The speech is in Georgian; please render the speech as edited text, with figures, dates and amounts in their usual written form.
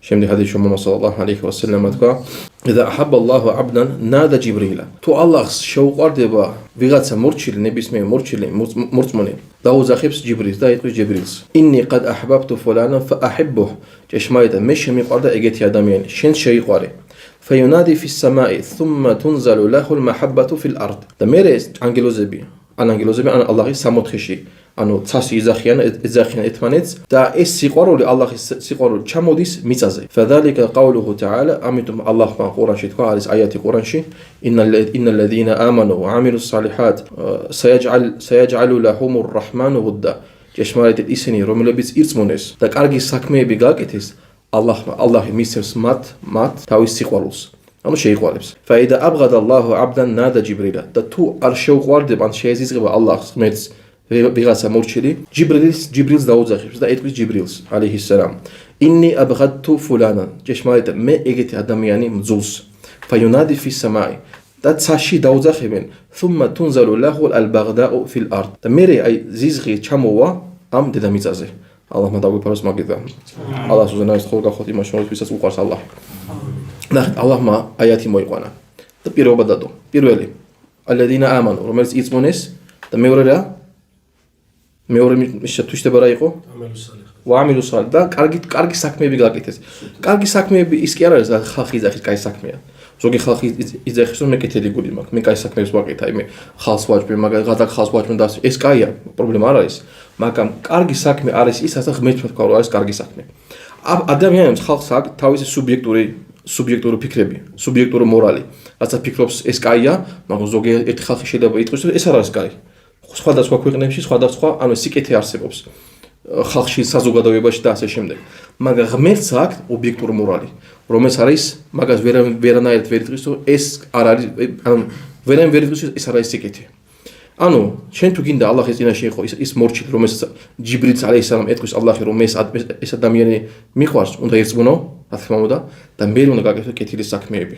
შემდეგ ჰადისში მომავალ სალალლაჰუ ალეიჰი ვასალამ თქვა: "Იდა აჰაბა ალლაჰუ აბდან ნადა ჯიბრილა." თუ ალლაჰს შეუყვარდება ვიღაცა მორჩილი, ნებისმიერ მორჩილი, მორწმუნე, დაუძახებს ჯიბრილს და იტყვის ჯიბრილს: "ინნი ყად აჰბაბტუ ფულანა ფააჰიბუჰ." ჭეშმარიტად მე შემიყვარდა ეგეთი ადამიანი, შენ შეიყვარე. فينادي في السماء ثم تنزل له المحبة في الأرض. და მე ანგელოზები, ან ალლაჰის სამოთხეში, ანუ ცასი იძახიან ერთმანეთს და ეს სიყვარული ალლაჰის სიყვარული ჩამოდის მიწაზე. فذلك قوله تعالى ამიტომ ალლაჰმა ყურანში თქვა, არის აიათი ყურანში: إن الذين آمنوا وعملوا الصالحات سيجعل لهم الرحمن ودا. ჭეშმარიტად ისინი, რომლებიც ირწმუნეს და კარგი საქმეები გააკეთეს, ალლაჰი მისცემს მათ თავის სიყვარულს. ანუ შეიყვარებს. فإذا أبغض الله عبدا نادى جبريل. და თუ არ შეუყვარდება ან შეეზიზღება ალლაჰს ღმერთს ვიღაცა მორჩილი, ჯიბრილს დაუძახებს და ეტყვის ჯიბრილს ალეიჰის სალამ: إني أبغضت فلانا. ჭეშმარიტად მე ეგეთი ადამიანი მძულს. فينادي في السماء. და ცაში დაუძახებენ: ثم تنزل له البغضاء في الأرض. და მე აი ზიზღი ჩამოვა ამ დედამიწაზე. ალლაჰმა დაგვიფაროს მაგითა. ალლაჰს უზენაეს ხოლ გახოთ იმას შორის ვისაც უყვარს ალლაჰი. ნახეთ, ალლაჰმა აიათი მოიყვანა და პირობა დადო. პირველი, ალლადინა ამანუ, რომელიც იწმონეს და მეორე რა? მეორე თუ შეტება რა იყო? ვაამილუ სალih და კარგი საქმეები გააკეთეს. კარგი საქმეები ის კი არ არის, რომ ხალხი იძახის კაი საქმეა. ზოგი ხალხი იძახის, რომ მე კეთილი გული მაქვს, მე კაი საქმეებს ვაკეთე, მე ხალხს ვაჭმე, მაგალითად გადაგ ხალხს ვაჭმე და ეს კაია, პრობლემა არ არის. მაგრამ კარგი საქმე არის ის, რასაც ღმერთმა თქვა, რომ არის კარგი საქმე. ადამიანებს ხალხს აქვს თავისი სუბიექტური ფიქრები, სუბიექტური მორალი. რასაც ფიქრობს ეს კაია, მაგრამ ზოგიერთი ხალხი შეიძლება იტყვის, რომ ეს არ არის კაი. სხვადასხვა ქვეყნებში სხვადასხვა, ანუ სიკეთე არსებობს. ხალხში, საზოგადოებაში და ასე შემდეგ. მაგრამ ღმერთს აქვს ობიექტური მორალი, რომელიც არის მაგას ვერანაირად ვერ იტყვის, რომ ეს არ არის, ანუ ვერანაირად ვერ იტყვის, ეს არ არის სიკეთე. ანუ შენ თუ გინდა ალლაჰის წინაშე იყო ის მორჩილი, რომელსაც ჯიბრილს ალეისალამ ეთქვის ალლაჰი, რომ ეს ადამიანი მიყვარს, უნდა ერწმუნო, რა თქმა უნდა, და მე უნდა გაკეთო კეთილი საქმეები.